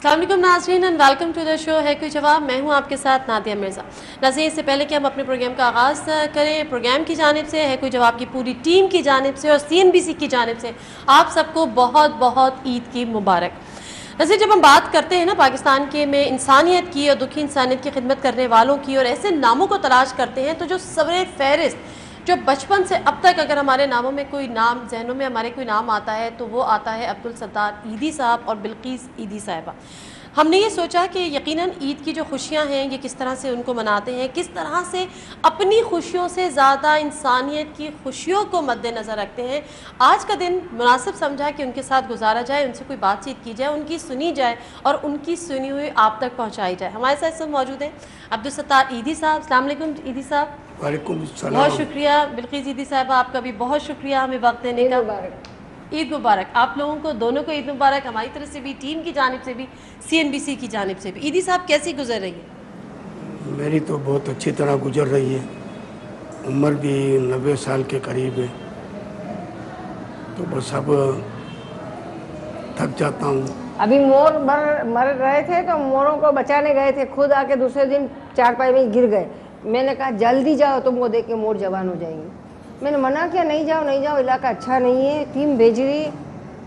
अस्सलाम वालेकुम नाज़रीन and welcome to the show है कोई जवाब। मैं हूं आपके साथ नादिया मिर्ज़ा। नाज़रीन, इससे पहले कि हम अपने प्रोग्राम का आगाज़ करें, प्रोग्राम की जानिब से है कोई जवाब की पूरी टीम की जानिब से और CNBC की जानिब से आप सबको बहुत बहुत ईद की मुबारक। वैसे जब हम बात करते हैं ना पाकिस्तान के में इंसानियत की और दुखी इंसानियत की खिदमत करने वालों की और ऐसे नामों को तलाश करते हैं, तो जो सवरे फहरिस्त जो बचपन से अब तक अगर हमारे नामों में कोई नाम, जहनों में हमारे कोई नाम आता है तो वो आता है अब्दुल सत्तार ईदी साहब और बिल्किस ईदी साहिबा। हमने ये सोचा कि यकीनन ईद की जो खुशियां हैं ये किस तरह से उनको मनाते हैं, किस तरह से अपनी खुशियों से ज़्यादा इंसानियत की खुशियों को मद्देनज़र रखते हैं। आज का दिन मुनासिब समझा कि उनके साथ गुजारा जाए, उनसे कोई बातचीत की जाए, उनकी सुनी जाए और उनकी सुनी हुई आप तक पहुँचाई जाए। हमारे साथ सब मौजूद हैं अब्दुल सत्तार ईदी साहब। अस्सलाम वालेकुम ईदी साहब। वालेकुम सलाम। बहुत शुक्रिया बिल्किस ईदी साहिबा, आपका भी बहुत शुक्रिया हमें वक्त देने का। ईद मुबारक आप लोगों को, दोनों को ईद मुबारक, हमारी तरफ से भी, टीम की जानिब से भी, CNBC की जानिब से भी। ईदी साहब कैसी गुजर रही है? मेरी तो बहुत अच्छी तरह गुजर रही है। उम्र भी 90 साल के करीब है, तो बस अब थक जाता हूँ। अभी मोर मर रहे थे तो मोरों को बचाने गए थे, खुद आके दूसरे दिन चारपाई में गिर गए। मैंने कहा जल्दी जाओ, तुम वो देख के मोर जवान हो जाएंगे। मैंने मना किया, नहीं जाओ नहीं जाओ, इलाका अच्छा नहीं है। टीम भेज रही,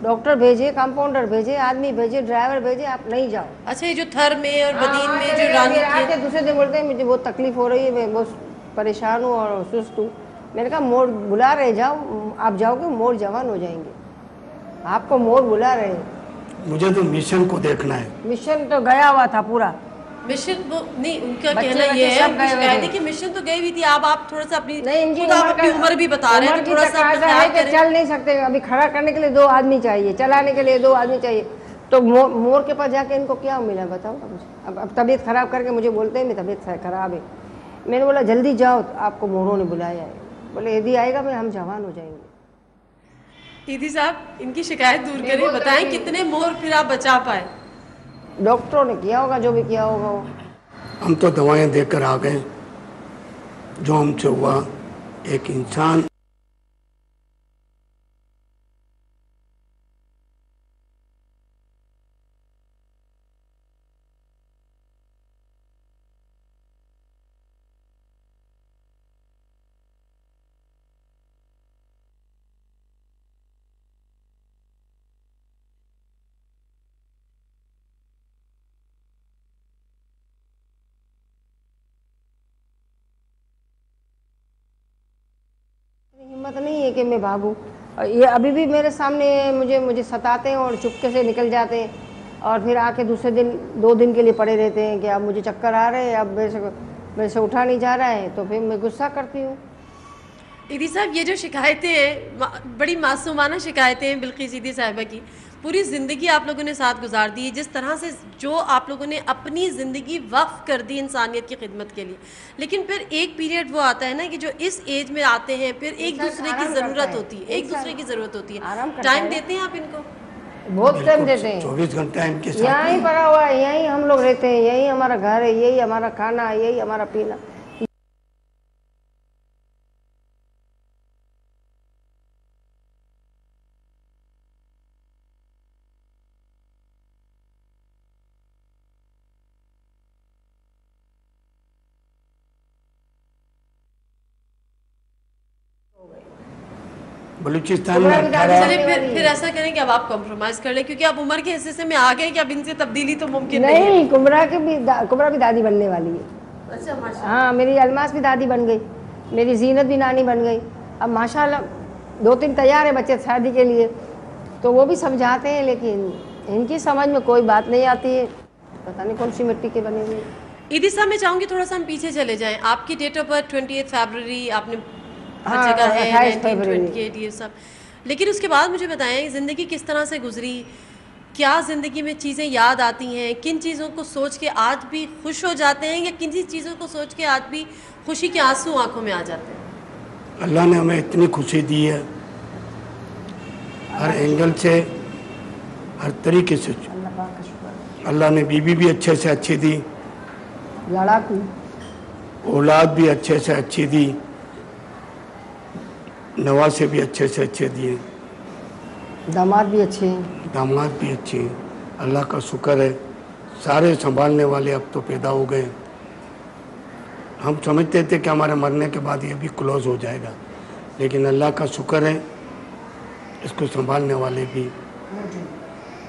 डॉक्टर भेजे, कंपाउंडर भेजे, आदमी भेजे, ड्राइवर भेजे, आप नहीं जाओ। अच्छा, ये जो थर में और बदीन में जो रानी आके दूसरे दिन बोलते हैं मुझे बहुत तकलीफ हो रही है, मैं बहुत परेशान हूँ और सुस्त हूँ। मैंने कहा मोर बुला रहे, जाओ, आप जाओगे मोर जवान हो जाएंगे, आपको मोर बुला रहे हैं। मुझे तो मिशन को देखना है। मिशन तो गया हुआ था पूरा। मिशन वो नहीं, उनका कहना ये है कि मिशन तो गई हुई थी। आप थोड़ा सा अपनी उम्र भी बता रहे हैं, तो थोड़ा सा चल नहीं सकते, अभी खड़ा करने के लिए 2 आदमी चाहिए, चलाने के लिए 2 आदमी चाहिए। तो मोर के पास जाके इनको क्या मिला बताओ मुझे। अब तबीयत खराब करके मुझे बोलते हैं मेरी तबीयत खराब है। मैंने बोला जल्दी जाओ, तो आपको मोरों ने बुलाया है। बोले यदि आएगा मैं हम जवान हो जाएंगे। ईदी साहब इनकी शिकायत दूर करें, बताएं कितने मोर फिर आप बचा पाए? डॉक्टरों ने किया होगा जो भी किया होगा वो। हम तो दवाएं देकर आ गए, जो हमसे हुआ एक इंसान हिम्मत नहीं है कि मैं भागूं। ये अभी भी मेरे सामने मुझे सताते हैं और चुपके से निकल जाते हैं और फिर आके दूसरे दिन 2 दिन के लिए पड़े रहते हैं कि अब मुझे चक्कर आ रहे हैं, अब मेरे से उठा नहीं जा रहा है। तो फिर मैं गुस्सा करती हूँ। ईदी साहब ये जो शिकायतें हैं, बड़ी मासूमाना शिकायतें हैं बिल्किस ईदी साहिबा की। पूरी ज़िंदगी आप लोगों ने साथ गुजार दी है, जिस तरह से जो आप लोगों ने अपनी ज़िंदगी वक्फ कर दी इंसानियत की खिदमत के लिए। लेकिन फिर एक पीरियड वो आता है ना कि जो इस एज में आते हैं, फिर एक दूसरे की ज़रूरत होती है, एक दूसरे की ज़रूरत होती है। टाइम देते हैं आप इनको? बहुत टाइम देते हैं। 24 घंटा इनके साथ यहीं पड़ा हुआ है, यहीं हम लोग रहते हैं, यही हमारा घर है, यही हमारा खाना, यही हमारा पीना। बलूचिस्तान में चलिए फिर ऐसा करें कि अब आप कॉम्प्रोमाइज़ कर लें, क्योंकि अब उम्र के हिस्से से में आ गए कि अब इनसे तब्दीली तो मुमकिन नहीं है। नहीं, कुबरा भी दादी बनने वाली है। अच्छा, हाँ, मेरी अलमास भी दादी बन गई, मेरी जीनत भी नानी बन गई। अब माशाल्लाह 2-3 तैयार है बच्चे शादी के लिए, तो वो भी समझाते हैं, लेकिन इनकी समझ में कोई बात नहीं आती है। पता नहीं कौन सी मिट्टी के बने हुए। ईदी साहब मैं चाहूँगी थोड़ा सा हम पीछे चले जाएं। आपकी डेट ऑफ बर्थ 28 फरवरी, आपने हर हाँ, जगह है 28 ये सब। लेकिन उसके बाद मुझे बताएं ज़िंदगी किस तरह से गुजरी, क्या ज़िंदगी में चीज़ें याद आती हैं, किन चीज़ों को सोच के आज भी खुश हो जाते हैं या किन चीज़ों को सोच के आज भी खुशी के आंसू आंखों में आ जाते हैं? अल्लाह ने हमें इतनी खुशी दी है, हर एंगल से, हर तरीके से। अल्लाह ने बीवी भी अच्छे से अच्छी दी, लड़ाकू औलाद भी अच्छे से अच्छी दी, नवासे भी अच्छे से अच्छे दिए, दामाद भी अच्छे हैं। दामाद भी अच्छे हैं। अल्लाह का शुक्र है सारे संभालने वाले अब तो पैदा हो गए। हम समझते थे कि हमारे मरने के बाद ये भी क्लोज हो जाएगा, लेकिन अल्लाह का शुक्र है इसको संभालने वाले भी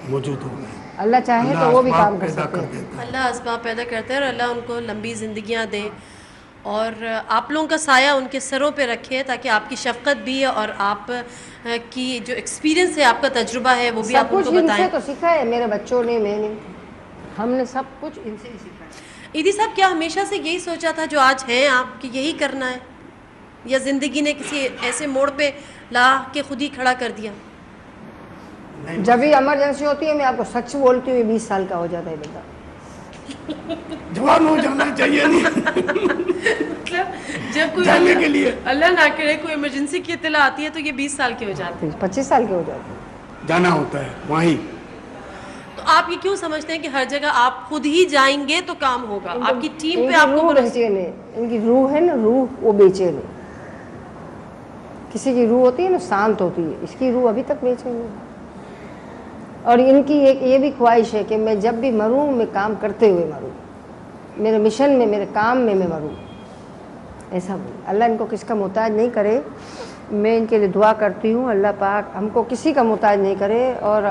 मौजूद हो गए। अल्लाह चाहे तो वो भी काम कर सकते हैं। देता है। अल्लाह असबाब पैदा करते हैं और अल्लाह उनको लंबी ज़िंदगियां दे और आप लोगों का साया उनके सरों पे रखे ताकि आपकी शफ़क़त भी और आप की जो एक्सपीरियंस है, आपका तजुर्बा है, वो भी सब आप कुछ उनको इनसे बताएं। तो सीखा है मेरे बच्चों ने, मैंने, हमने सब कुछ इनसे ही सीखा है। ईदी साहब, क्या हमेशा से यही सोचा था जो आज हैं आप कि यही करना है, या ज़िंदगी ने किसी ऐसे मोड़ पे ला के खुद ही खड़ा कर दिया? जब भी इमरजेंसी होती है, मैं आपको सच बोलती हूँ, 20 साल का हो जाता है बेटा। जवान हो जाना चाहिए नहीं मतलब जब कोई जाने के लिए अल्लाह ना करे कोई इमरजेंसी की इत्तला आती है तो ये 20 साल के हो जाते हैं। 25 साल के हो जाते हैं। जाना होता है वहीं। तो आप ये क्यों समझते हैं कि हर जगह आप खुद ही जाएंगे तो काम होगा? आपकी टीम पे इनकी आपको रूह भरोसा- बेचैन है, इनकी रूह है ना, रूह वो बेचैन है। किसी की रूह होती है ना शांत होती है, इसकी रूह अभी तक बेचैन है। और इनकी एक ये भी ख्वाहिश है कि मैं जब भी मरूं, मैं काम करते हुए मरूं, मेरे मिशन में, मेरे काम में मैं मरूं। ऐसा बोल, अल्लाह इनको किसका मोहताज नहीं करे। मैं इनके लिए दुआ करती हूँ, अल्लाह पाक हमको किसी का मोहताज नहीं करे और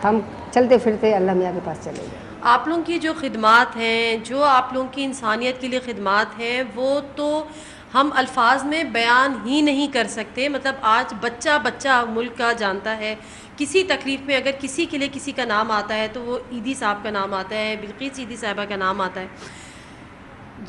हम चलते फिरते अल्लाह मियाँ के पास चले जाए। आप लोगों की जो खिदमात हैं, जो आप लोगों की इंसानियत के लिए खिदमात हैं, वो तो हम अल्फाज में बयान ही नहीं कर सकते। मतलब आज बच्चा बच्चा मुल्क का जानता है, किसी तकलीफ़ में अगर किसी के लिए किसी का नाम आता है तो वो ईदी साहब का नाम आता है, बिल्किस ईदी साहिबा का नाम आता है।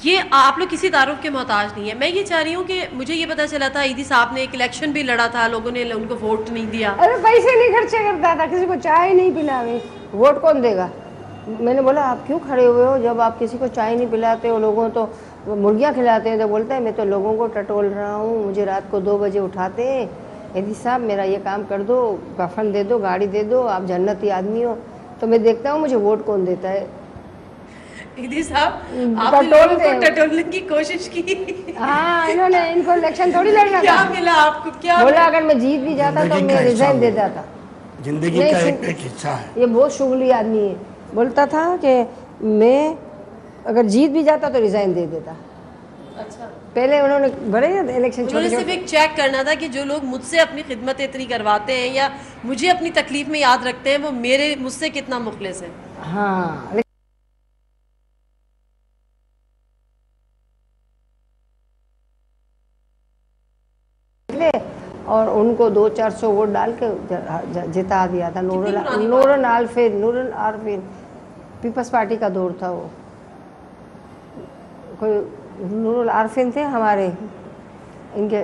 ये आप लोग किसी तारुफ के मोहताज नहीं है। मैं ये चाह रही हूँ कि मुझे ये पता चला था ईदी साहब ने एक इलेक्शन भी लड़ा था, लोगों ने उनको वोट नहीं दिया। अरे पैसे नहीं खर्चे करता था, किसी को चाय नहीं पिलावे, वोट कौन देगा? मैंने बोला आप क्यों खड़े हुए हो, जब आप किसी को चाय नहीं पिलाते हो, लोगों तो मुर्गियाँ खिलाते हैं, तो बोलता है मैं तो लोगों को टटोल रहा हूँ, मुझे रात को 2 बजे उठाते हैं, यदि साहब मेरा ये काम कर दो, कफन दे दो, गाड़ी दे दो, आप जन्नती आदमी हो। तो मैं देखता हूँ मुझे वोट कौन देता है। ईदी साहब आपने लोगों को टटोलने की कोशिश की। हाँ, इन्होंने, इनको इलेक्शन थोड़ी लड़ना क्या था। मिला आपको? क्या बोला अगर मैं जीत भी जाता तो जिंदगी मैं का रिजाइन हिस्सा देता था। जिंदगी नहीं, का सुन- एक हिस्सा है। ये बहुत शुगली आदमी है। बोलता था कि मैं अगर जीत भी जाता तो रिजाइन दे देता। अच्छा, पहले उन्होंने बड़े इलेक्शन उन्होंने छोटे सिर्फ एक चेक करना था कि जो लोग मुझसे अपनी खिदमत इतनी करवाते हैं या मुझे अपनी तकलीफ में याद रखते हैं, वो मेरे मुझसे कितना मुखलिस है। हाँ, और उनको 200-400 वोट डाल के जिता दिया था। नूरन आरफिन पीपल्स पार्टी का दौर था वो। कोई नूरन आरफिन थे हमारे, इनके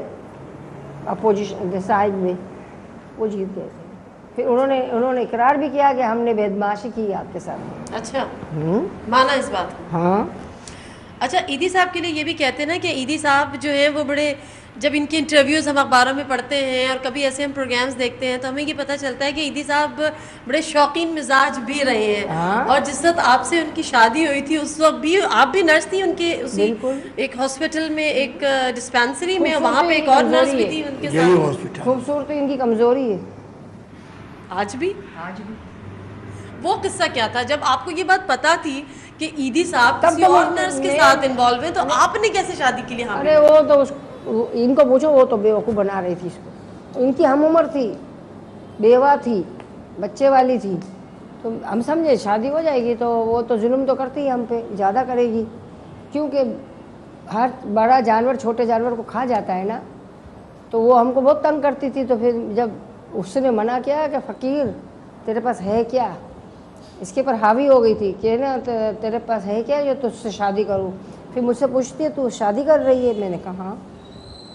अपोजिशन के साइड में, वो जीत गए थे। फिर उन्होंने इकरार भी किया कि हमने बदमाशी की आपके साथ। अच्छा, माना इस बात को। हाँ, अच्छा, ईदी साहब के लिए ये भी कहते हैं ना कि ईदी साहब जो है वो बड़े, जब इनके इंटरव्यूज़ हम अखबारों में पढ़ते हैं और कभी ऐसे हम प्रोग्राम्स देखते हैं तो हमें ये पता चलता है कि ईदी साहब बड़े शौकीन मिजाज भी रहे हैं। हाँ। और जिस वक्त आपसे उनकी शादी हुई थी उस वक्त भी आप भी नर्स थी उनके उसी बिल्कुल। एक हॉस्पिटल में, एक डिस्पेंसरी में, खूबसूरती वहाँ पे एक की और नर्स भी कमजोरी थी है। उनके यही साथ। हॉस्पिटल। खूबसूरती इनकी कमजोरी है। आज भी आज भी वो किस्सा क्या था जब आपको ये बात पता थी कि ईदी साहब तब किसी तो और नर्स के साथ इन्वॉल्व है, तो आपने कैसे शादी के लिए हाँ अरे वो तो इनको पूछो, वो तो बेवकूफ़ बना रही थी इसको। इनकी हम उम्र थी, बेवा थी, बच्चे वाली थी, तो हम समझे शादी हो जाएगी तो वो तो जुल्म तो करती है हम पे, ज़्यादा करेगी, क्योंकि हर बड़ा जानवर छोटे जानवर को खा जाता है ना। तो वो हमको बहुत तंग करती थी। तो फिर जब उसने मना किया कि फ़कीर तेरे पास है क्या, इसके पर हावी हो गई थी कि ना तेरे पास है क्या जो तुझसे शादी करूं। फिर मुझसे पूछती है तू शादी कर रही है? मैंने कहा हाँ।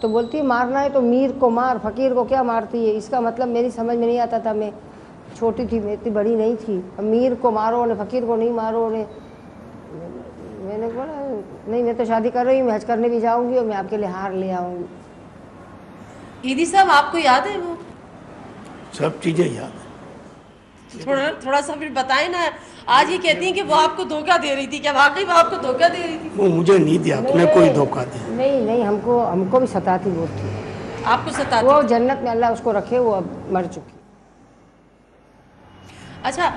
तो बोलती है मारना है तो मीर को मार, फ़कीर को क्या मारती है। इसका मतलब मेरी समझ में नहीं आता था, मैं छोटी थी, मैं इतनी बड़ी नहीं थी। मीर को मारो ने, फ़कीर को नहीं मारो ने। मैंने बोला नहीं, मैं तो शादी कर रही हूँ, मैं हज करने भी जाऊँगी और मैं आपके लिए हार ले आऊँगी। ईदी साहब आपको याद है वो? सब चीज़ें याद है। थोड़ा सा फिर बताएं ना। आज ये कहती हैं कि वो आपको धोखा दे रही थी, क्या वाकई वो आपको धोखा दे रही थी? वो मुझे नहीं दिया, तुम्हें कोई धोखा दिया? नहीं, हमको भी सताती बहुत थी। आपको सताती वो थी? जन्नत में अल्लाह उसको रखे, वो अब मर चुकी। अच्छा,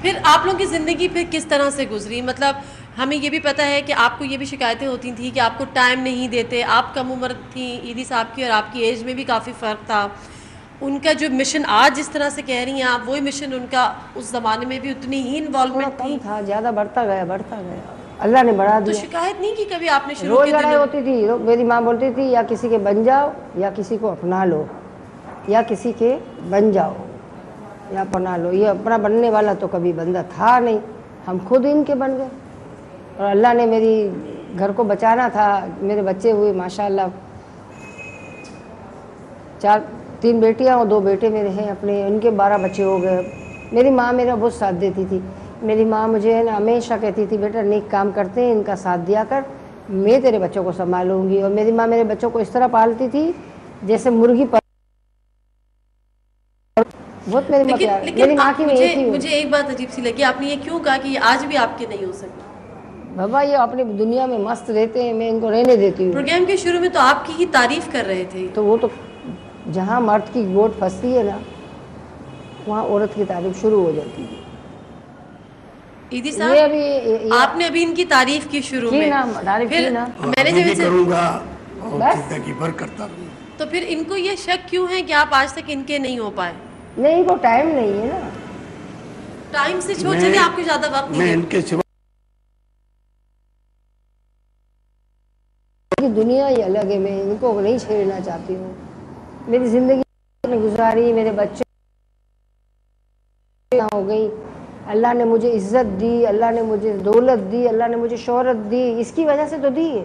फिर आप लोगों की ज़िंदगी फिर किस तरह से गुजरी? मतलब हमें ये भी पता है कि आपको ये भी शिकायतें होती थी कि आपको टाइम नहीं देते, आप कम उम्र थी ईदी साहब की और आपकी एज में भी काफ़ी फ़र्क था। उनका जो मिशन आज जिस तरह से कह रही हैं आप, वही मिशन उनका उस ज़माने में भी उतनी ही थोड़ा इन्वॉल्वमेंट कम थी। था, ज़्यादा बढ़ता गया बढ़ता गया, अल्लाह ने बढ़ा तो दिया। शिकायत नहीं की कभी आपने शुरू रोज के लड़ाई दिनों? होती थी, मेरी माँ बोलती थी या किसी के बन जाओ या किसी को अपना लो, या किसी के बन जाओ या अपना लो। ये अपना बनने वाला तो कभी बंदा था नहीं, हम खुद इनके बन गए। और अल्लाह ने मेरी घर को बचाना था, मेरे बच्चे हुए माशाल्लाह, 3 बेटियां और 2 बेटे मेरे हैं अपने, उनके 12 बच्चे हो गए। मेरी माँ मेरा बहुत साथ देती थी। मेरी माँ मुझे ना हमेशा कहती थी, बेटा नेक काम करते हैं इनका साथ दिया कर, मैं तेरे बच्चों को संभालूंगी। और मेरी माँ मेरे बच्चों को इस तरह पालती थी जैसे मुर्गी पाल, बहुत मेरी माँ प्यार। मेरी माँ की मुझे एक ही मुझे एक बात अजीब सी लगी, आपने ये क्यों कहा कि ये आज भी आपके नहीं हो सकता? बाबा, ये अपनी दुनिया में मस्त रहते हैं, मैं इनको रहने देती हूँ। प्रोग्राम के शुरू में तो आपकी ही तारीफ कर रहे थे। तो वो तो जहाँ मर्द की गोट फंसती है ना, वहाँ औरत की तारीफ शुरू हो जाती है। ईदी ये साहब, अभी ये आपने अभी इनकी तारीफ की शुरू की में, ना, तारीफ फिर की ना। मैंने अभी जब भी इनसे, करूँगा और बस। जिंदगी भर करता रहूँगा। तो फिर इनको ये शक क्यों है कि आप आज तक इनके नहीं हो पाए? नहीं, वो टाइम नहीं है ना। टाइम से छोड़, मैं- चलिए आपको ज्यादा वक्त मैं नहीं है। इनके सिवा की दुनिया ही अलग है, मैं इनको नहीं छेड़ना चाहती हूँ। मेरी ज़िंदगी में गुजारी, मेरे बच्चे हो गई, अल्लाह ने मुझे इज्जत दी, अल्लाह ने मुझे दौलत दी, अल्लाह ने मुझे शोहरत दी, इसकी वजह से तो दी है।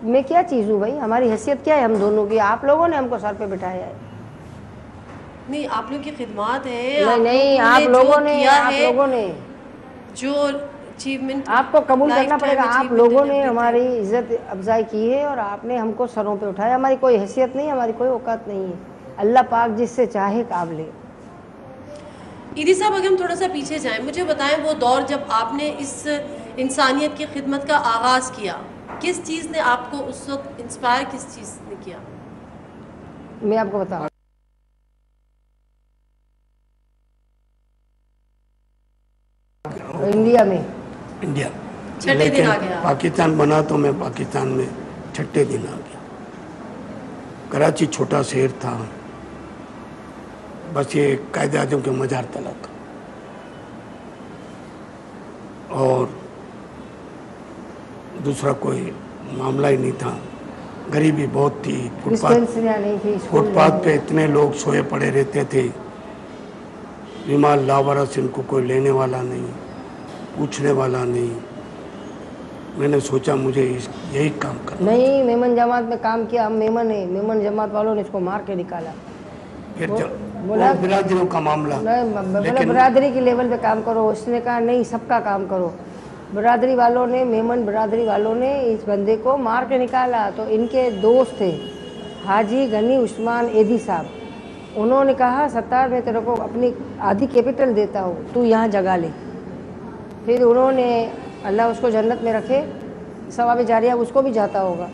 मैं क्या चीज़ हूँ भाई, हमारी हैसियत क्या है हम दोनों की? आप लोगों ने हमको सर पे बिठाया है। नहीं, आप लोगों की खिदमत है, नहीं नहीं, आप जो लोगों ने, किया आप है, लोगों ने, जो अचीवमेंट आपको कबूल करना lifetime पड़ेगा। आप achievement लोगों and ने everything। हमारी इज्जत अफजाई की है और आपने हमको सरों पे उठाया। हमारी कोई हैसियत नहीं, हमारी कोई औकात नहीं है। अल्लाह पाक जिससे चाहे काबिल। ईदी साहब, अगर हम थोड़ा सा पीछे जाएं, मुझे बताएं वो दौर जब आपने इस इंसानियत की खिदमत का आगाज़ किया, किस चीज़ ने आपको उस वक्त इंस्पायर, किस चीज़ ने किया? मैं आपको बताऊँ, इंडिया में इंडिया छठे दिन लेकिन आ गया। पाकिस्तान बना तो मैं पाकिस्तान में छठे दिन आ गया। कराची छोटा शहर था, बस ये कायदे आजम के मजार तला था और दूसरा कोई मामला ही नहीं था। गरीबी बहुत थी, डिस्पेंसरियाँ नहीं थी, स्कूल फुटपाथ पे इतने लोग सोए पड़े रहते थे, बीमार लावारस, इनको कोई लेने वाला नहीं, पूछने वाला नहीं। मैंने सोचा मुझे यही काम करना। नहीं, मेमन जमात में काम किया। हम मेमन है, मेमन जमात वालों ने इसको मार के निकाला। फिर बोला बिरादरियों का मामला, बोला लेकिन बरादरी की लेवल पे काम करो। उसने कहा नहीं, सबका काम करो। बरादरी वालों ने, मेमन बरादरी वालों ने इस बंदे को मार के निकाला। तो इनके दोस्त थे हाजी गनी उस्मान एदी साहब, उन्होंने कहा सत्तार मैं तेरे को अपनी आधी कैपिटल देता हूँ, तू यहाँ जगह ले। फिर उन्होंने, अल्लाह उसको जन्नत में रखे, सवाब जारिया उसको भी जाता होगा,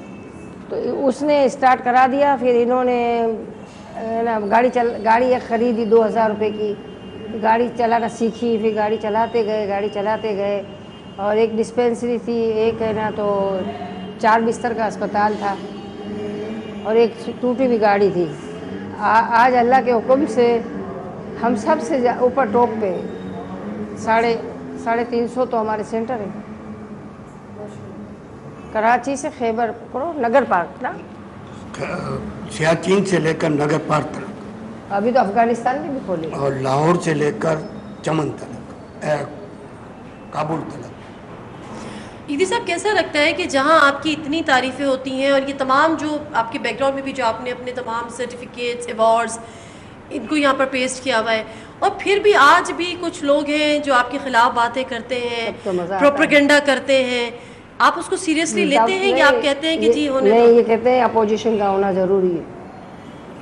तो उसने स्टार्ट करा दिया। फिर इन्होंने ना गाड़ी एक ख़रीदी 2000 रुपये की, गाड़ी चलाना सीखी। फिर गाड़ी चलाते गए और एक डिस्पेंसरी थी, एक है ना तो 4 बिस्तर का अस्पताल था और एक टूटी हुई गाड़ी थी। आज अल्लाह के हुक्म से हम सबसे ऊपर टॉप पे 350 तो हमारे सेंटर है। कराची से खैबर करो, नगर पार्क ना, सियाचिन से लेकर नगर पार तक, अभी तो अफगानिस्तान में भी खोले। और लाहौर से लेकर चमन तक, काबुल तक। ईदी साहब, कैसा लगता है कि जहां आपकी इतनी तारीफ़ें होती हैं और ये तमाम जो आपके बैकग्राउंड में भी जो आपने अपने तमाम सर्टिफिकेट्स, अवार्ड्स इनको यहाँ पर पेस्ट किया हुआ है, और फिर भी आज भी कुछ लोग हैं जो आपके ख़िलाफ़ बातें करते हैं, तो मज़ा आता है। प्रोपेगेंडा करते हैं, आप उसको सीरियसली लेते हैं या आप कहते हैं कि जी होने नहीं, दो? ये कहते हैं अपोजिशन का होना ज़रूरी है,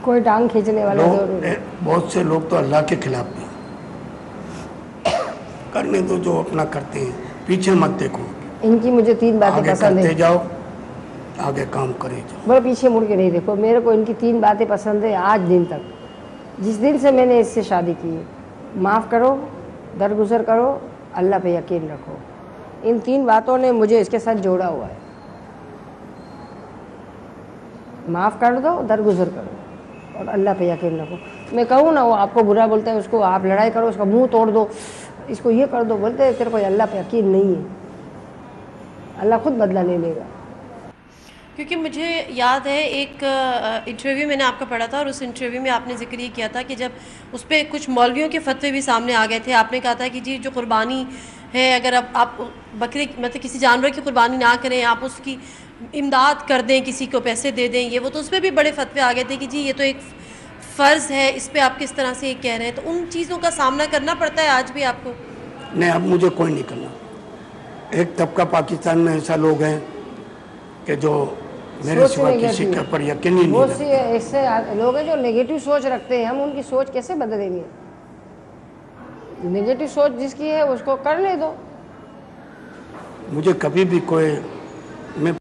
कोई टांग खींचने वाला जरूरी है। बहुत से लोग तो अल्लाह के खिलाफ भी करने दो, जो अपना करते हैं, पीछे मत देखो, इनकी मुझे 3 बातें आगे पसंद करते है। जाओ, आगे काम करे जाओ। बोले पीछे मुड़ के नहीं देखो। मेरे को इनकी 3 बातें पसंद है आज दिन तक, जिस दिन से मैंने इससे शादी की है। माफ़ करो, दरगुजर करो, अल्लाह पे यकीन रखो। इन 3 बातों ने मुझे इसके साथ जोड़ा हुआ है। माफ़ कर दो, दरगुजर करो और अल्लाह पे यकीन रखो। मैं कहूँ ना, वो आपको बुरा बोलता है, उसको आप लड़ाई करो, उसका मुंह तोड़ दो, इसको ये कर दो, बोलते हैं तेरे को अल्लाह पे यकीन नहीं है, अल्लाह खुद बदला ले लेगा। क्योंकि मुझे याद है एक इंटरव्यू मैंने आपका पढ़ा था और उस इंटरव्यू में आपने जिक्र ये किया था कि जब उस पर कुछ मौलवियों के फतवे भी सामने आ गए थे, आपने कहा था कि जी जो कुर्बानी है, अगर अब आप बकरे मतलब किसी जानवर की कुर्बानी ना करें, आप उसकी इमदाद कर दें, किसी को पैसे दे दें, ये वो, तो उस पर भी बड़े फतवे आ गए थे कि जी ये तो एक फ़र्ज़ है, इस पर आप किस तरह से ये कह रहे हैं। तो उन चीज़ों का सामना करना पड़ता है आज भी आपको? नहीं, अब मुझे कोई नहीं करना। एक तबका पाकिस्तान में ऐसा लोग हैं कि जो मेरे सिवा किसी के ऊपर यकीन ही नहीं बहुत सी ऐसे लोग हैं जो नेगेटिव सोच रखते हैं, हम उनकी सोच कैसे बदलेंगे? नेगेटिव सोच जिसकी है उसको करने दो। मुझे कभी भी कोई मैं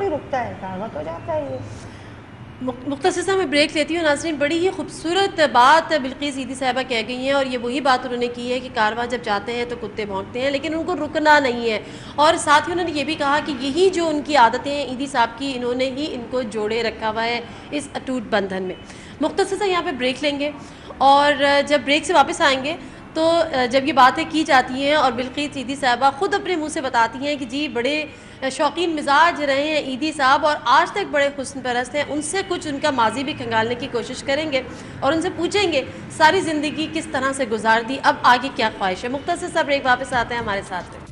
रुकता है, कहावत हो जाता है ये। मुख्तसर सा मैं ब्रेक लेती हूँ। नाज़रीन, बड़ी ही खूबसूरत बात बिल्किस ईदी साहिबा कह गई हैं और ये वही बात उन्होंने की है कि कारवां जब जाते हैं तो कुत्ते भौंकते हैं, लेकिन उनको रुकना नहीं है। और साथ ही उन्होंने ये भी कहा कि यही जो उनकी आदतें हैं ईदी साहब की, इन्होंने ही इनको जोड़े रखा हुआ है इस अटूट बंधन में। मुख्तसर सा यहाँ पर ब्रेक लेंगे और जब ब्रेक से वापस आएँगे तो जब ये बातें की जाती हैं और बिल्किस ईदी साहिबा ख़ुद अपने मुँह से बताती हैं कि जी बड़े शौकीन मिजाज रहे हैं ईदी साहब और आज तक बड़े हुस्न परस्त हैं, उनसे कुछ उनका माजी भी खंगालने की कोशिश करेंगे और उनसे पूछेंगे सारी ज़िंदगी किस तरह से गुजार दी, अब आगे क्या ख्वाहिश है। मुख्तसर सा ब्रेक, वापस आते हैं हमारे साथ।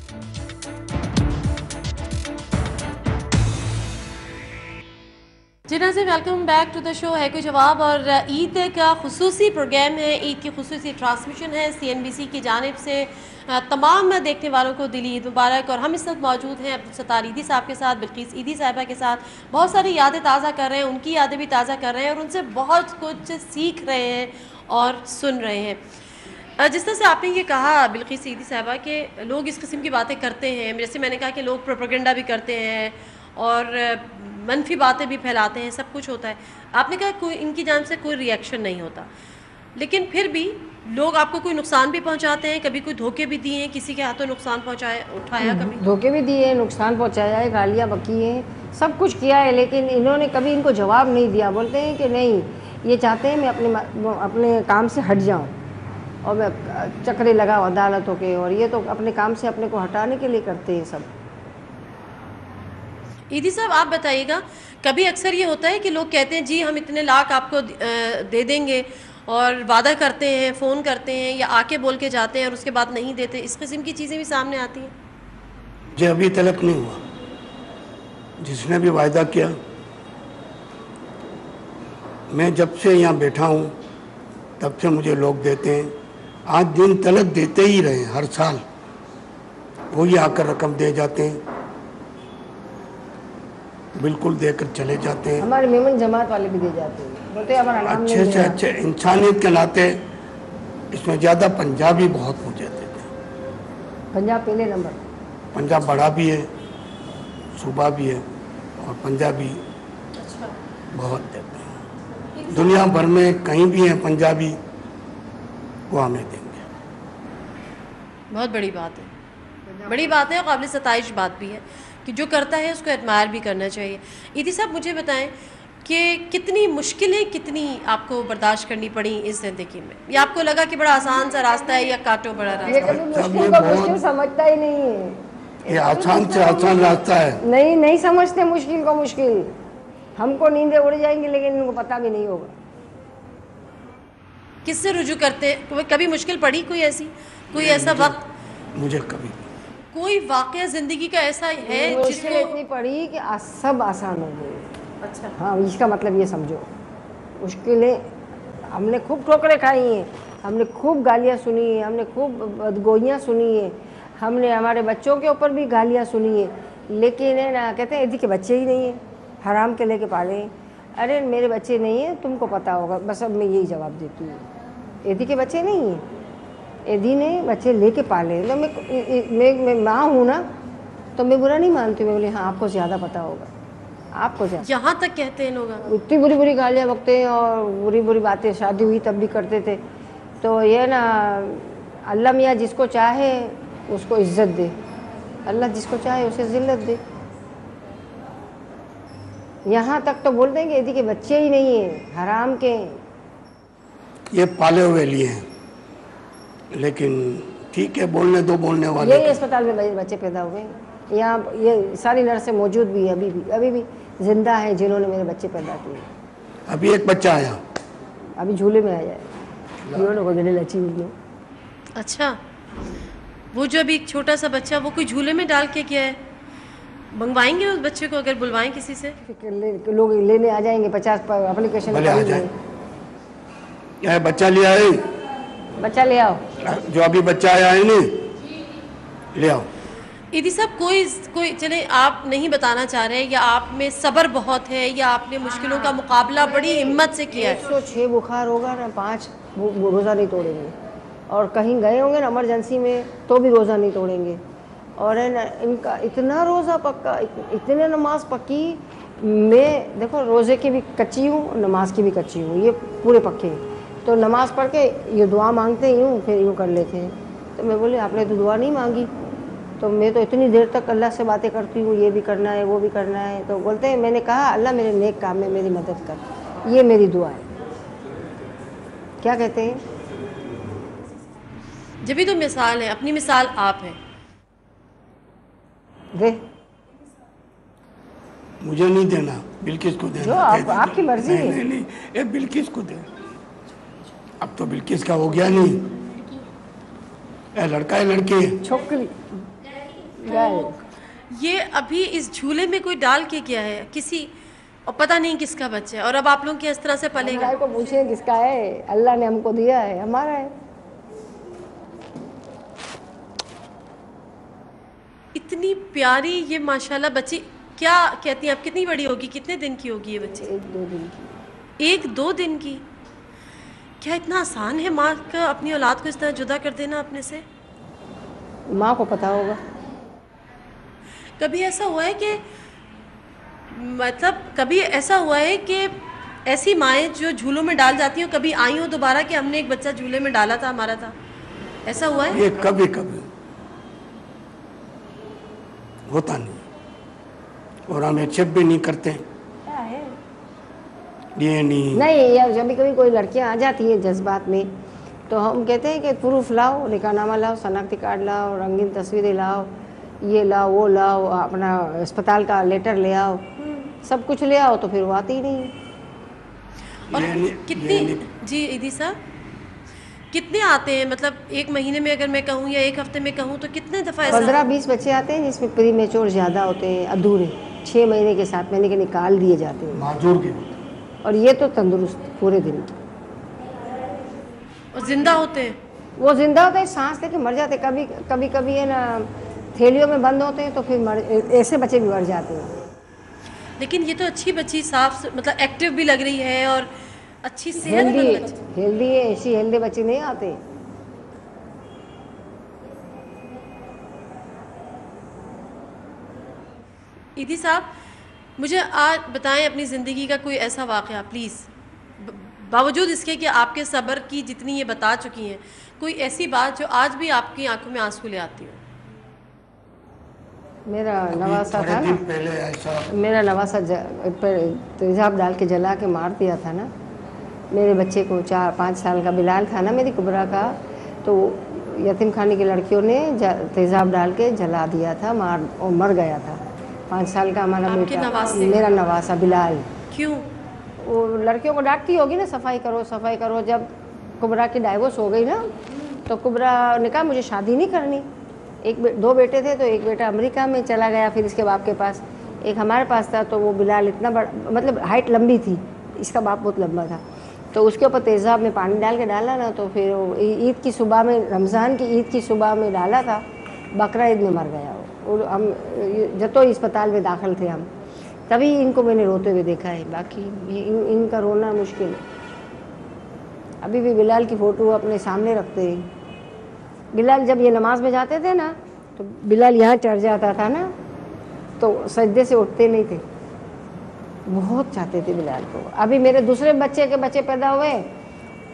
जी नाज़रीन, welcome back to the show है कोई जवाब। और ईद का खुसूसी प्रोग्राम है, ईद की खुसूसी ट्रांसमिशन है CNBC की जानिब से। तमाम देखने वालों को दिली ईद मुबारक। और हम इस वक्त मौजूद हैं अब्दुल सत्तार ईदी साहब के साथ, बिल्किस ईदी साहिबा के साथ। बहुत सारी यादें ताज़ा कर रहे हैं, उनकी यादें भी ताज़ा कर रहे हैं और उनसे बहुत कुछ सीख रहे हैं और सुन रहे हैं। जिस तरह से आपने ये कहा बिल्किस ईदी साहिबा के लोग इस किस्म की बातें करते हैं, जैसे मैंने कहा कि लोग प्रोपेगेंडा भी करते हैं और मनफी बातें भी फैलाते हैं, सब कुछ होता है। आपने कहा कोई इनकी जानिब से कोई रिएक्शन नहीं होता, लेकिन फिर भी लोग आपको कोई नुकसान भी पहुंचाते हैं, कभी कोई धोखे भी दिए हैं, किसी के हाथों नुकसान पहुंचाया उठाया, कभी धोखे भी दिए हैं, नुकसान पहुंचाया है, गालियाँ बकी हैं, सब कुछ किया है, लेकिन इन्होंने कभी इनको जवाब नहीं दिया। बोलते हैं कि नहीं, ये चाहते हैं मैं अपने काम से हट जाऊँ और मैं चक्रे लगाऊँ अदालतों के, और ये तो अपने काम से अपने को हटाने के लिए करते हैं सब। ईदी साहब, आप बताइएगा, कभी अक्सर ये होता है कि लोग कहते हैं जी हम इतने लाख आपको दे देंगे और वादा करते हैं, फ़ोन करते हैं या आके बोल के जाते हैं और उसके बाद नहीं देते, इस किस्म की चीज़ें भी सामने आती हैं? मुझे अभी तलक नहीं हुआ। जिसने भी वायदा किया, मैं जब से यहाँ बैठा हूँ तब से मुझे लोग देते हैं, आज दिन तलक देते ही रहे हैं। हर साल वही आकर रकम दे जाते हैं, बिल्कुल देकर चले जाते हैं। हमारे मेमन जमात वाले भी दे जाते हैं, बोलते हैं हमारा नाम नहीं अच्छे से अच्छे इंसानियत के नाते इसमें ज़्यादा पंजाबी बहुत मुझे देते हैं। पंजाब पहले नंबर। पंजाब बड़ा भी है, सूबा भी है, और पंजाबी बहुत देते हैं। दुनिया भर में कहीं भी हैं पंजाबी, वो हमें देंगे। बहुत बड़ी बात है, बड़ी बात है और काबिल सताइश बात भी है कि जो करता है उसको एडमायर भी करना चाहिए। ईदी साहब, मुझे बताएं कि कितनी मुश्किलें कितनी आपको बर्दाश्त करनी पड़ी इस ज़िंदगी में? या आपको लगा कि बड़ा आसान सा रास्ता है या काटो बड़ा ये रास्ता? कभी मुश्किल को मुश्किल समझता ही नहीं है। ये आसान से आसान रास्ता है। नहीं समझते मुश्किल को मुश्किल। हमको नींदें उड़ जाएंगी लेकिन इनको पता भी नहीं होगा। किससे रुजू करते हैं? कभी मुश्किल पड़ी कोई ऐसी, कोई ऐसा वक्त? मुझे कभी कोई वाकया ज़िंदगी का ऐसा है मुश्किल जिसको इतनी पड़ी कि सब आसान हो गए। अच्छा, हाँ, इसका मतलब ये समझो, मुश्किलें हमने खूब ठोकरें खाई हैं, हमने खूब गालियाँ सुनी हैं, हमने खूब बदगोइयाँ सुनी हैं, हमने हमारे बच्चों के ऊपर भी गालियाँ सुनी है, लेकिन है ना, कहते हैं एदी के बच्चे ही नहीं हैं, हराम के लेके पाले। अरे मेरे बच्चे नहीं हैं, तुमको पता होगा। बस अब मैं यही जवाब देती हूँ, एदी के बच्चे नहीं हैं, एदी ने बच्चे लेके पाले। तो मैं माँ हूँ ना, तो मैं बुरा नहीं मानती। मैं बोली हाँ, आपको ज़्यादा पता होगा। आपको क्या, यहाँ तक कहते हैं लोग। इतनी बुरी बुरी गालियाँ बकते हैं और बुरी बुरी बातें, शादी हुई तब भी करते थे। तो ये ना, अल्लाह मियाँ जिसको चाहे उसको इज्जत दे, अल्लाह जिसको चाहे उसे जिल्लत दे। यहाँ तक तो बोल देंगे यदि के बच्चे ही नहीं है, हराम के। ये पाले हुए लिए हैं, लेकिन ठीक है, बोलने दो बोलने वाले। यही अस्पताल में मेरे बच्चे पैदा हुए हैं। यहाँ ये सारी नर्सें मौजूद भी है, अभी भी जिंदा हैं जिन्होंने मेरे बच्चे पैदा किए। अभी एक बच्चा आया, अभी झूले में आया है, को गले लची हुई है। अच्छा, वो जो अभी एक छोटा सा बच्चा, वो कोई झूले में डाल के क्या है? मंगवाएंगे उस बच्चे को, अगर बुलवाएं किसी से? लोग लेने आ जाएंगे, 50 एप्लीकेशन क्या बच्चा लिया है, बच्चा ले आओ, जो अभी बच्चा आया है नहीं, ले आओ। ईदी साहब, कोई चले, आप नहीं बताना चाह रहे या आप में सब्र बहुत है या आपने मुश्किलों का मुकाबला बड़ी हिम्मत से किया है? 106 बुखार होगा ना, 5 रोज़ा नहीं तोड़ेंगे। और कहीं गए होंगे ना इमरजेंसी में तो भी रोज़ा नहीं तोड़ेंगे। और है ना, इनका इतना रोज़ा पक्का, इतने नमाज पक्की। मैं देखो रोज़े की भी कच्ची हूँ, नमाज की भी कच्ची हूँ, ये पूरे पक्के हैं। तो नमाज पढ़ के ये दुआ मांगते यूँ, फिर यूँ कर लेते हैं। तो मैं बोली आपने तो दुआ नहीं मांगी। तो मैं तो इतनी देर तक अल्लाह से बातें करती हूँ, ये भी करना है वो भी करना है। तो बोलते हैं, मैंने कहा अल्लाह मेरे नेक काम में मेरी मदद कर, ये मेरी दुआ है। क्या कहते हैं? जब भी तो मिसाल है, अपनी मिसाल आप है। दे, मुझे नहीं देना, बिल्किस को देना। जो आपकी मर्जी है। नहीं, ये बिल्किस को दे। अब तो बिल्किस का हो गया नहीं, लड़का है लड़की है, छोकरी। ये अभी इस झूले में कोई डाल के क्या है किसी, और पता नहीं किसका बच्चा है, और अब आप लोग की इस तरह से पलेगा। को पूछे किसका है, अल्लाह ने हमको दिया है, हमारा है। इतनी प्यारी ये माशाल्लाह बच्ची, क्या कहती हैं आप, कितनी बड़ी होगी, कितने दिन की होगी ये बच्ची? 1-2 दिन की। 1-2 दिन की? क्या इतना आसान है माँ का अपनी औलाद को इस तरह जुदा कर देना अपने से? माँ को पता होगा। कभी ऐसा हुआ है कि, मतलब कभी ऐसा हुआ है कि ऐसी माएँ जो झूलों में डाल जाती हैं कभी आई हो दोबारा कि हमने एक बच्चा झूले में डाला था, हमारा था, ऐसा हुआ है? ये कभी कभी होता नहीं, और हम एक्सेप्ट भी नहीं करते। क्या है? ये नहीं यार, जब भी कभी कोई लड़कियां आ जाती है जज्बात में, तो हम कहते हैं कि प्रूफ लाओ, निकाहनामा लाओ, शनाख्ती कार्ड लाओ, रंगीन तस्वीरें लाओ, ये लाओ वो लाओ, अपना अस्पताल का लेटर ले आओ, सब कुछ ले आओ। तो फिर वो आती ही नहीं। और कितनी, जी ईदी साहब, कितने आते हैं, मतलब एक महीने में अगर मैं कहूँ या एक हफ्ते में कहूँ तो कितने दफ़ा? 15-20 बच्चे आते हैं जिसमें प्री मेच्योर ज़्यादा होते हैं, अधूरे 6 महीने के 7 महीने के निकाल दिए जाते हैं, माजूर के। और ये तो तंदुरुस्त पूरे दिन, और जिंदा होते हैं। वो जिंदा होते हैं, सांस लेके मर जाते। कभी है ना, थैलियों में बंद होते हैं, तो फिर ऐसे बच्चे भी मर जाते हैं। लेकिन ये तो अच्छी बच्ची, साफ, मतलब एक्टिव भी लग रही है और अच्छी सेहतमंद बच्ची। हेल्दी है, ऐसी हेल्दी बच्चे नहीं आते। ईदी साहब, मुझे आज बताएं अपनी ज़िंदगी का कोई ऐसा वाक़या प्लीज़, बावजूद इसके कि आपके सब्र की जितनी ये बता चुकी हैं, कोई ऐसी बात जो आज भी आपकी आंखों में आंसू ले आती हो। मेरा नवासा था ना, पहले ऐसा मेरा नवासा तेजाब डाल के जला के मार दिया था ना। मेरे बच्चे को 4-5 साल का बिलाल था ना, मेरी कुबरा का, तो यतीम खाने की लड़कियों ने तेजाब डाल के जला दिया था, और मर गया था। 5 साल का हमारा बेटा, मेरा नवासा बिलाल। क्यों? वो लड़कियों को डांटती होगी ना, सफाई करो सफाई करो। जब कुबरा की डाइवोर्स हो गई ना, तो कुबरा ने कहा मुझे शादी नहीं करनी। 2 बेटे थे, तो एक बेटा अमेरिका में चला गया फिर इसके बाप के पास, एक हमारे पास था। तो वो बिलाल इतना बड़ा, मतलब हाइट लंबी थी, इसका बाप बहुत लंबा था। तो उसके ऊपर तेज़ाब में पानी डाल के डाला ना, तो फिर ईद की सुबह में, रमज़ान की ईद की सुबह में डाला था, बकरा ईद में मर गया वो। और हम जतो अस्पताल में दाखिल थे हम, तभी इनको मैंने रोते हुए देखा है। बाकी इनका रोना मुश्किल है। अभी भी बिलाल की फ़ोटो अपने सामने रखते हैं। बिलाल जब ये नमाज में जाते थे ना, तो बिलाल यहाँ चढ़ जाता था ना, तो सजदे से उठते नहीं थे। बहुत चाहते थे बिलाल को। अभी मेरे दूसरे बच्चे के बच्चे पैदा हुए,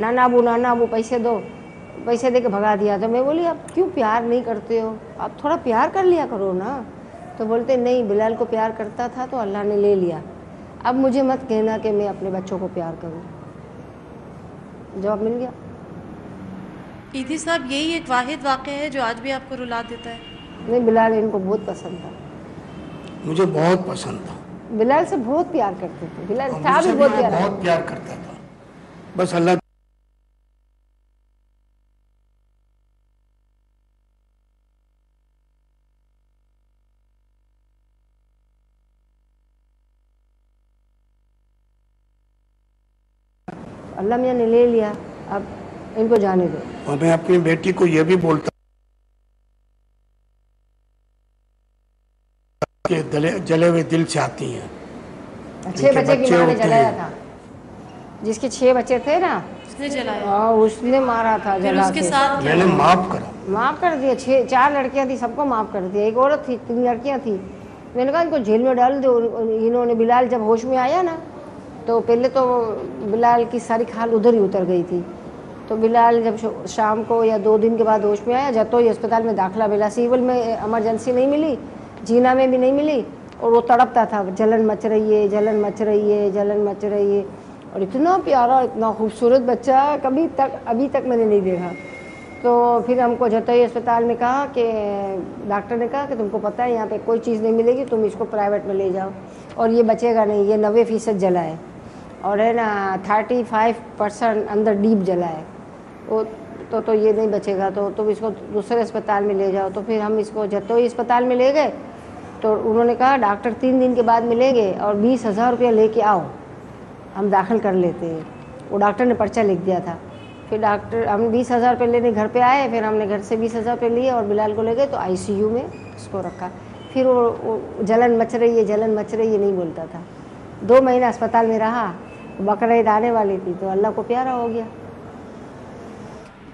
नाना अबू पैसे दो, पैसे दे के भगा दिया। तो मैं बोली आप क्यों प्यार नहीं करते हो, आप थोड़ा प्यार कर लिया करो ना। तो बोलते नहीं, बिलाल को प्यार करता था तो अल्लाह ने ले लिया, अब मुझे मत कहना कि मैं अपने बच्चों को प्यार करूँ। जवाब मिल गया। ईदी साहब, यही एक वाहिद वाक़या है जो आज भी आपको रुला देता है? नहीं, बिलाल इनको बहुत पसंद था, मुझे बहुत पसंद था, बिलाल से बहुत प्यार करते थे। बिलाल और था मुझसे भी भी बहुत वो प्यार बहुत प्यार करता था। बस अल्लाह अल्लाह मियाँ ने ले लिया, अब इनको जाने दो। और मैं अपनी बेटी को यह भी बोलता कि जले हुए दिल से आती हैं। 6 बच्चे की माँ ने होते जलाया हैं। था, जिसके 6 बच्चे थे ना, उसने जलाया, हाँ, उसने मारा था फिर जला उसके के। साथ क्या मैंने हुआ? माफ करा। माफ़ कर दिया। 4 लड़कियां थी, सबको माफ़ कर दिया। एक औरत थी, 3 लड़कियां थी। मैंने कहा इनको जेल में डाल दो। इन्होंने, बिलाल जब होश में आया ना, तो पहले तो बिलाल की सारी खाल उधर ही उतर गई थी। तो बिलाल जब शाम को या 2 दिन के बाद होश में आया, जतोई अस्पताल में दाखिला मिला, सिविल में एमरजेंसी नहीं मिली, जीना में भी नहीं मिली, और वो तड़पता था, जलन मच रही है, जलन मच रही है, जलन मच रही है। और इतना प्यारा, इतना खूबसूरत बच्चा अभी तक मैंने नहीं देखा। तो फिर हमको जतोई अस्पताल में कहा कि डॉक्टर ने कहा कि तुमको पता है यहाँ पे कोई चीज़ नहीं मिलेगी, तुम इसको प्राइवेट में ले जाओ, और ये बचेगा नहीं, ये 90% जला है, और है ना 35% अंदर डीप जला है वो, तो ये नहीं बचेगा, तो तुम इसको दूसरे अस्पताल में ले जाओ। तो फिर हम इसको जतोई अस्पताल में ले गए। तो उन्होंने कहा डॉक्टर 3 दिन के बाद मिलेंगे और 20,000 रुपया लेके आओ, हम दाखिल कर लेते हैं। वो डॉक्टर ने पर्चा लिख दिया था। फिर हम 20,000 रुपये लेने घर पे आए। फिर हमने घर से 20,000 रुपये लिए और बिलाल को ले गए, तो ICU में उसको रखा। फिर वो जलन मच रही है, जलन मच रही है नहीं बोलता था। 2 महीना अस्पताल में रहा। बकरा ईद आने वाली थी, तो अल्लाह को प्यारा हो गया।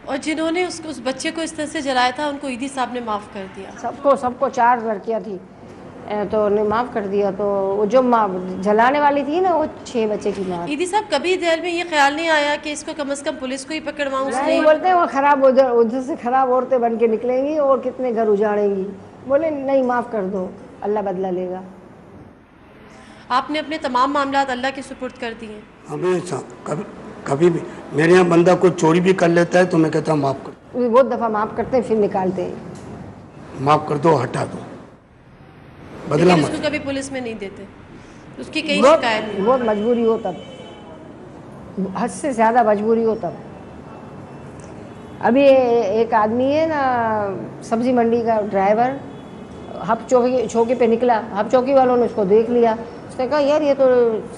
और जिन्होंने उस बच्चे को इस तरह से जलाया था, उनको ईदी साहब ने माफ़ कर दिया? सबको 4 लड़कियां थी, तो उन्हें माफ़ कर दिया। तो वो जो जलाने वाली थी ना, वो 6 बच्चे की माँ। ईदी साहब, कभी दिल में ये ख्याल नहीं आया कि इसको कम से कम पुलिस को ही पकड़वाऊं? नहीं, बोलते हैं वो खराब, उधर से खराब औरतें बन के निकलेंगी और कितने घर उजाड़ेंगी। बोले नहीं, माफ़ कर दो, अल्लाह बदला लेगा। आपने अपने तमाम मामलात अल्लाह के सुपुर्द कर दिए? हमेशा, कभी भी मेरे यहाँ बंदा कोई चोरी भी कर लेता है तो मैं कहता हूँ माफ़ कर। बहुत दफ़ा माफ़ करते हैं, फिर निकालते हैं। माफ़ कर दो, हटा दो, बदला लेकिन मत। उसको कभी पुलिस में नहीं देते, उसकी कई बहुत शिकायत नहीं? बहुत मजबूरी हो तब, हद से ज़्यादा मजबूरी हो तब। अभी एक आदमी है ना, सब्जी मंडी का ड्राइवर, हब चौकी पे निकला। हब चौकी वालों ने उसको देख लिया। उसने कहा यार, ये तो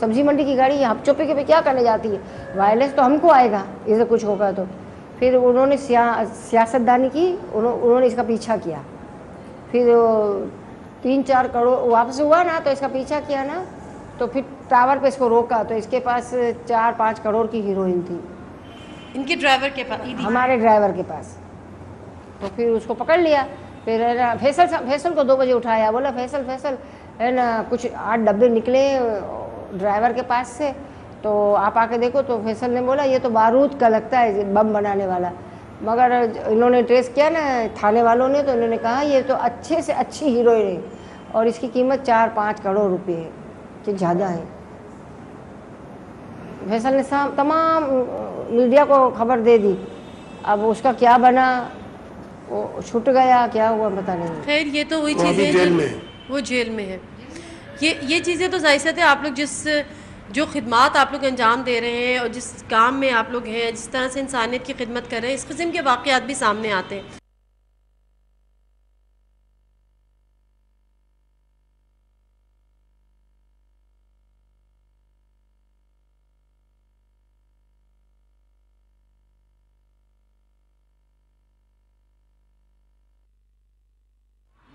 सब्जी मंडी की गाड़ी है, हब चौकी पे क्या करने जाती है, वायरलेस तो हमको आएगा इसे कुछ होगा तो। फिर उन्होंने सियासतदानी की, उन्होंने इसका पीछा किया। फिर 3-4 करोड़ वापस हुआ ना, तो इसका पीछा किया ना, तो फिर टावर पे इसको रोका, तो इसके पास 4-5 करोड़ की हीरोइन थी। इनके ड्राइवर के पास? हमारे ड्राइवर के पास। तो फिर उसको पकड़ लिया। फिर है ना, फैसल को 2 बजे उठाया। बोला फैसल है ना, कुछ 8 डब्बे निकले ड्राइवर के पास से, तो आप आके देखो। तो फैसल ने बोला ये तो बारूद का लगता है, बम बनाने वाला। मगर इन्होंने ट्रेस किया ना थाने वालों ने, तो इन्होंने कहा ये तो अच्छे से अच्छी हीरोइन है और इसकी कीमत 4-5 करोड़ रुपए है, कि ज़्यादा है। फैसल ने तमाम मीडिया को खबर दे दी। अब उसका क्या बना, वो छूट गया, क्या हुआ पता नहीं। खैर, ये तो वही वो अभी चीज़ें जेल में, वो जेल में है। ये चीज़ें तो जाहिर सी है, आप लोग जो खिदमात आप लोग अंजाम दे रहे हैं और जिस काम में आप लोग हैं, जिस तरह से इंसानियत की खिदमत कर रहे हैं, इस किस्म के वाक़यात भी सामने आते हैं।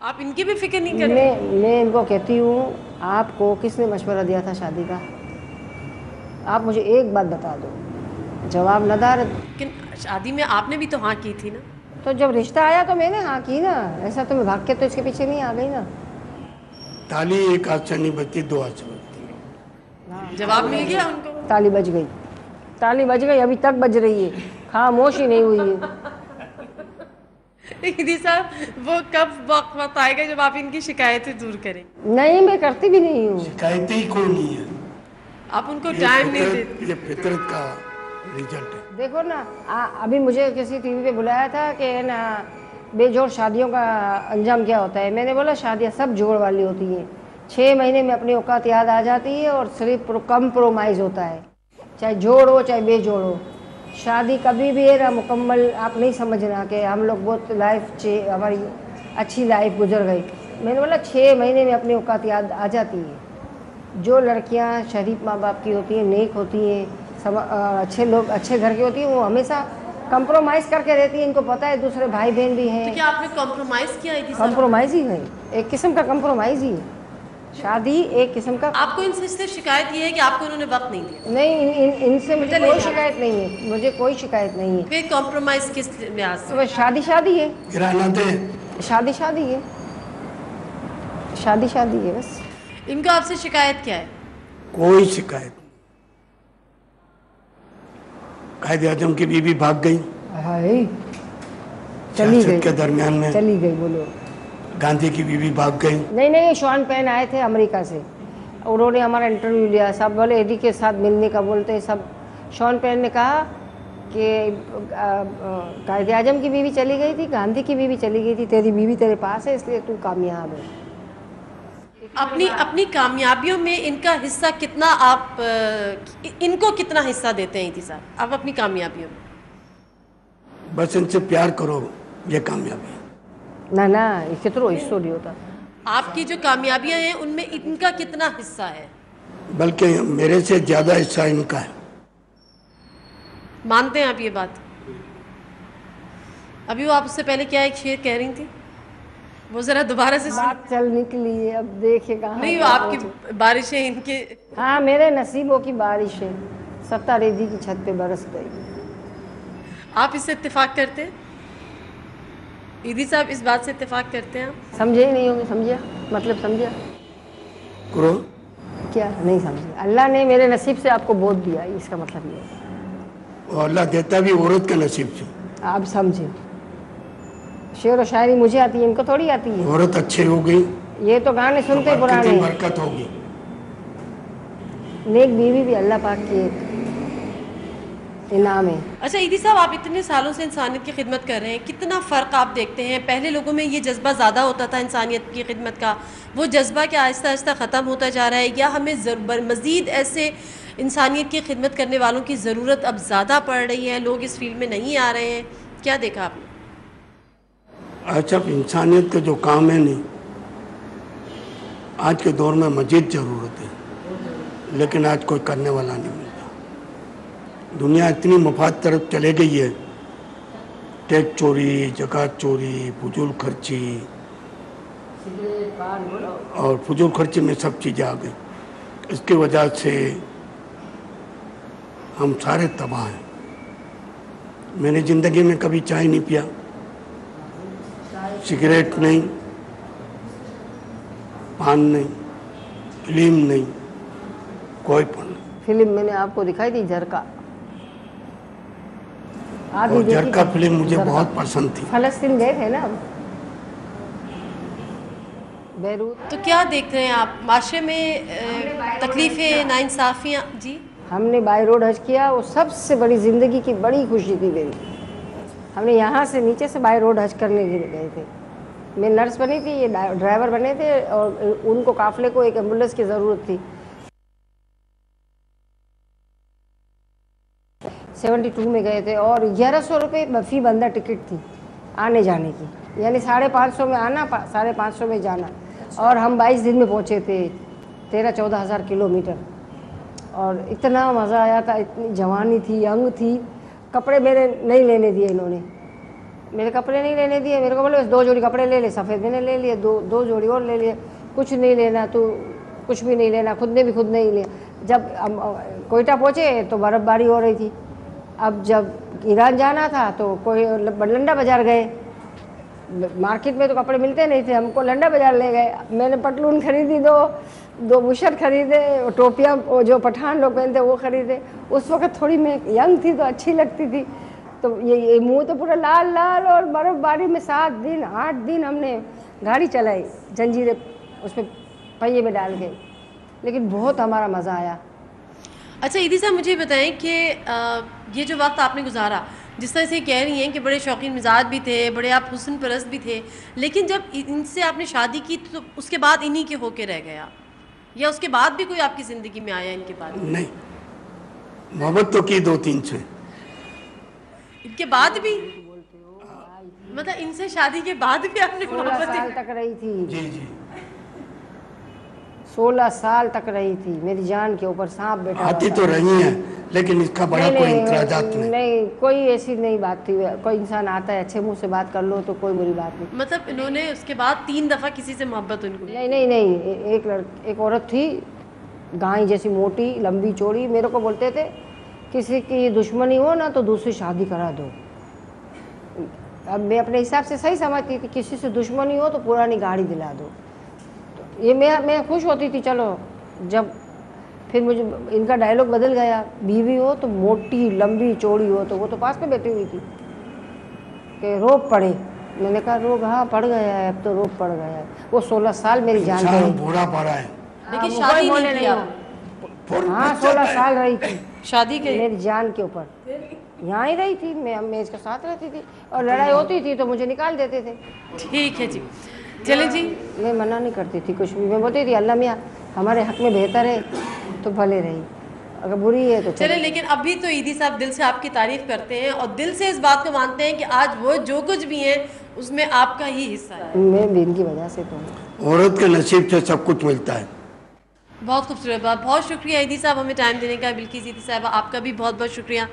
आप इनकी भी फिक्र नहीं करते? मैं इनको कहती हूँ, आपको किसने मशवरा दिया था शादी का? आप मुझे एक बात बता दो। जवाब नदार। लेकिन शादी में आपने भी तो हाँ की थी ना? तो जब रिश्ता आया तो मैंने हाँ की ना, ऐसा तो मैं भाग के तो इसके पीछे नहीं आ गई ना। ताली एक हाथ से नहीं बजती, 2 हाथ से बजती। जवाब मिल गया उनको? ताली बज गई, ताली बज गई, अभी तक बज रही है, खामोशी नहीं हुई है। ईदी साहब, वो कब वक्त आएगा जब आप इनकी शिकायतें दूर करें? नहीं, मैं करती भी नहीं हूँ। शिकायतें ही कोई नहीं है, आप उनको टाइम नहीं देते। ये फितरत का रिजल्ट है। देखो ना, अभी मुझे किसी टीवी पे बुलाया था कि ना बेजोड़ शादियों का अंजाम क्या होता है। मैंने बोला शादियाँ सब जोड़ वाली होती हैं, 6 महीने में अपनी औकात याद आ जाती है और सिर्फ कंप्रोमाइज़ होता है, चाहे जोड़ हो चाहे बेजोड़ हो। शादी कभी भी है ना मुकम्मल, आप नहीं समझना कि हम लोग बहुत हमारी अच्छी लाइफ गुजर गई। मैंने बोला 6 महीने में अपनी औकात याद आ जाती है। जो लड़कियां शरीफ माँ बाप की होती हैं, नेक होती हैं, अच्छे लोग अच्छे घर की होती हैं, वो हमेशा कंप्रोमाइज़ करके रहती है। इनको पता है दूसरे भाई बहन भी हैं। तो क्या आपने कॉम्प्रोमाइज़ किया? कंप्रोमाइज़ ही है, एक किस्म का कंप्रोमाइज़ ही है शादी, एक किस्म का। आपको इनसे सिर्फ शिकायत ये है कि आपको उन्होंने वक्त नहीं दिया? नहीं, इनसे मुझे कोई शिकायत नहीं है, मुझे कोई शिकायत नहीं है। फिर कॉम्प्रोमाइज़ किस लिहाज से? तो बस शादी शादी है, गिराना दे, शादी शादी है, शादी शादी है बस। इनको आपसे शिकायत क्या है? कोई शिकायत नहीं। कायदे आजम की बीवी भाग गई, हाय चली सियासत गई के दरमियान में। चली गई, बोलो। गांधी की बीवी भाग गई। नहीं, शॉन पेन आए थे अमेरिका से, उन्होंने हमारा इंटरव्यू लिया। सब बोले एडी के साथ मिलने का बोलते हैं सब। शॉन पेन ने कहा कि कायदे आजम की बीवी चली गई थी, गांधी की बीवी चली गई थी, तेरी बीवी तेरे पास है इसलिए तू कामयाब है। अपनी कामयाबियों में इनका हिस्सा कितना, आप इनको कितना हिस्सा देते हैं ईदी साहब आप अपनी कामयाबियों में? बस इनसे प्यार करो, ये कामयाबी है। ना ये कितनो हिस्सो नहीं होता। आपकी जो कामयाबियां हैं उनमें इनका कितना हिस्सा है? बल्कि मेरे से ज्यादा हिस्सा इनका है। मानते हैं आप ये बात? अभी वो आपसे पहले क्या एक शेर कह रही थी, वो जरा दोबारा से बात चल निकली है, अब देखे कहाँ। नहीं, वो आपकी बारिशें इनके। हाँ, मेरे नसीबों की बारिश है, सत्ता रेजी की छत पे बरस गई। आप इससे इत्तेफाक करते हैं? ईदी साहब इस बात से इत्तेफाक करते हैं आप? समझे ही नहीं होंगे, समझिया मतलब समझिया करो क्या? नहीं समझे। अल्लाह ने मेरे नसीब से आपको बोध दिया, इसका मतलब ये है। और अल्लाह देता भी औरत के नसीब से। आप समझे, शेर और शायरी मुझे आती है, इनको थोड़ी आती है। औरत अच्छी हो गई, ये तो गाने सुनते पुराने। बरकत होगी। नेक बीवी भी अल्लाह पाक की एक इनाम है। अच्छा ईदी साहब, आप इतने सालों से इंसानियत की खिदमत कर रहे हैं, कितना फ़र्क आप देखते हैं? पहले लोगों में ये जज्बा ज़्यादा होता था इंसानियत की खिदमत का, वो जज्बा क्या आहिस्ता आहिस्ता ख़त्म होता जा रहा है, या हमें मज़ीद ऐसे इंसानियत की खिदमत करने वालों की ज़रूरत अब ज़्यादा पड़ रही है, लोग इस फील्ड में नहीं आ रहे हैं? क्या देखा आपने? अच्छा, इंसानियत के जो काम है नहीं, आज के दौर में मजीद ज़रूरत है, लेकिन आज कोई करने वाला नहीं मिलता। दुनिया इतनी मफाद तरफ चले गई है, टैक्स चोरी, ज़कात चोरी, फजूल खर्ची, और फजूल खर्ची में सब चीज़ें आ गई। इसकी वजह से हम सारे तबाह हैं। मैंने ज़िंदगी में कभी चाय नहीं पिया, सिगरेट नहीं, पान नहीं, फिल्म नहीं, कोई पढ़ नहीं। फिल्म मैंने आपको दिखाई थी, झरका। आधी और देखी झरका थी। फिल्म मुझे झरका। बहुत पसंद थी। फलस्तीन गए थे ना हम, बैरूत। तो क्या देख रहे हैं आप माशरे में तकलीफ़ें, नाइंसाफ़ियाँ? जी, हमने बाई रोड हज किया, वो सबसे बड़ी ज़िंदगी की बड़ी खुशी थी मेरी। हमने यहाँ से नीचे से बाई रोड हज करने के लिए गए थे। मैं नर्स बनी थी, ये ड्राइवर बने थे, और उनको काफ़िले को एक एम्बुलेंस की ज़रूरत थी। 72 में गए थे, और 1100 रुपये फ़ी बंदा टिकट थी आने जाने की, यानी 550 में आना, 550 में जाना। और हम 22 दिन में पहुँचे थे, 13-14 हज़ार किलोमीटर। और इतना मज़ा आया था, इतनी जवानी थी, यंग थी। कपड़े मेरे नहीं लेने दिए इन्होंने, मेरे कपड़े नहीं लेने दिए। मेरे को बोले बस 2 जोड़ी कपड़े ले ले, सफ़ेद मैंने ले लिए, दो जोड़ी और ले लिए। कुछ नहीं लेना, तो कुछ भी नहीं लेना, खुद ने भी खुद नहीं लिया। जब कोयटा पहुँचे तो बर्फ़बारी हो रही थी। अब जब ईरान जाना था तो कोई लंडा बाज़ार गए, मार्केट में तो कपड़े मिलते नहीं थे, हमको लंडा बाज़ार ले गए। मैंने पटलून खरीदी 2, 2 बुशर्ट खरीदे, टोपियाँ वो जो पठान लोग पहनते वो खरीदे। उस वक्त थोड़ी मैं यंग थी तो अच्छी लगती थी। तो ये मुंह तो पूरा लाल लाल, और बर्फबारी में 7 दिन 8 दिन हमने गाड़ी चलाई जंजीरें उसमें पहिए में डाल के, लेकिन बहुत हमारा मज़ा आया। अच्छा ईदी साहब, मुझे बताएं कि ये जो वक्त आपने गुजारा, जिस तरह से कह रही हैं कि बड़े शौकीन मिजाज भी थे, बड़े आप हुस्न परस्त भी थे, लेकिन जब इनसे आपने शादी की तो उसके बाद इन्हीं के होके रह गया, या उसके बाद भी कोई आपकी ज़िंदगी में आया इनके बाद? नहीं, मोहब्बत तो की 2-3 से। इनके बाद भी मतलब इनसे शादी के बाद भी आपने 16 साल तक रही थी। जी जी, 16 साल तक रही थी। मेरी जान के ऊपर सांप बैठा आती तो रही हैं, लेकिन इसका बड़ा कोई इंतराजात नहीं। नहीं, कोई ऐसी नहीं बात थी। कोई इंसान आता है अच्छे मुंह से बात कर लो तो कोई बुरी बात नहीं। मतलब इन्होंने उसके बाद 3 दफ़ा किसी से मोहब्बत उनको? नहीं नहीं नहीं, एक औरत थी, गाय जैसी मोटी लंबी चौड़ी। मेरे को बोलते थे किसी की दुश्मनी हो ना तो दूसरी शादी करा दो। अब मैं अपने हिसाब से सही समझती थी, किसी से दुश्मनी हो तो पुरानी गाड़ी दिला दो। तो ये मैं खुश होती थी। चलो, जब फिर मुझे इनका डायलॉग बदल गया, बीवी हो तो मोटी लंबी चौड़ी हो। तो वो तो पास में बैठी हुई थी कि रोब पड़े। मैंने कहा रोब, हाँ पड़ गया है, अब तो रोब पड़ गया है। वो 16 साल मेरी जान पे बूढ़ा पड़ा है, लेकिन शादी नहीं की आप? हाँ 16 साल रही थी शादी के मेरी जान के ऊपर। यहाँ ही रही थी मैं इसके साथ रहती थी, और लड़ाई होती थी तो मुझे निकाल देते थे। ठीक है जी, चलें जी। मैं मना नहीं करती थी कुछ भी। मैं बोलती थी अल्लाह मियाँ हमारे हक में बेहतर है तो भले रही, अगर बुरी है तो चले। लेकिन अभी तो ईदी साहब दिल से आपकी तारीफ करते हैं और दिल से इस बात को मानते हैं कि आज वो जो कुछ भी है उसमें आपका ही हिस्सा है। मैं भी इनकी वजह से तो। औरत के नसीब से सब कुछ मिलता है। बहुत खूबसूरत बात, बहुत शुक्रिया ईदी साहब हमें टाइम देने का। बिल्किस ईदी साहब आपका भी बहुत बहुत शुक्रिया।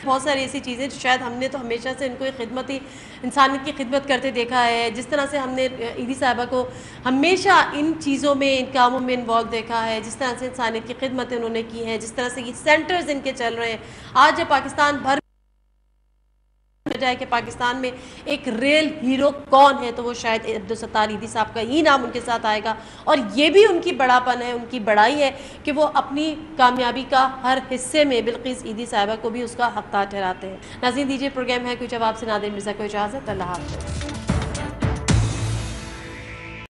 बहुत सारी ऐसी चीज़ें शायद हमने तो हमेशा से इनको खिदमत ही इंसानियत की खिदमत करते देखा है। जिस तरह से हमने ईदी साहबा को हमेशा इन चीज़ों में, इन कामों में इन्वॉल्व देखा है, जिस तरह से इंसानियत की खिदमतें उन्होंने की हैं, जिस तरह से ये सेंटर्स इनके चल रहे हैं। आज जब पाकिस्तान भर जाए कि पाकिस्तान में एक रियल हीरो कौन है तो वो शायद अब्दुल सत्तार ईदी साहब का ही नाम उनके साथ आएगा। और ये भी उनकी बड़ापन है, उनकी बड़ाई है कि वो अपनी कामयाबी का हर हिस्से में बिल्किस ईदी साहिबा को भी उसका हकदार ठहराते हैं। नाज़रीन, दीजिए प्रोग्राम है कुछ जवाब से नादिर मिर्ज़ा को इजाज़त। अल्लाह हाफ़िज़।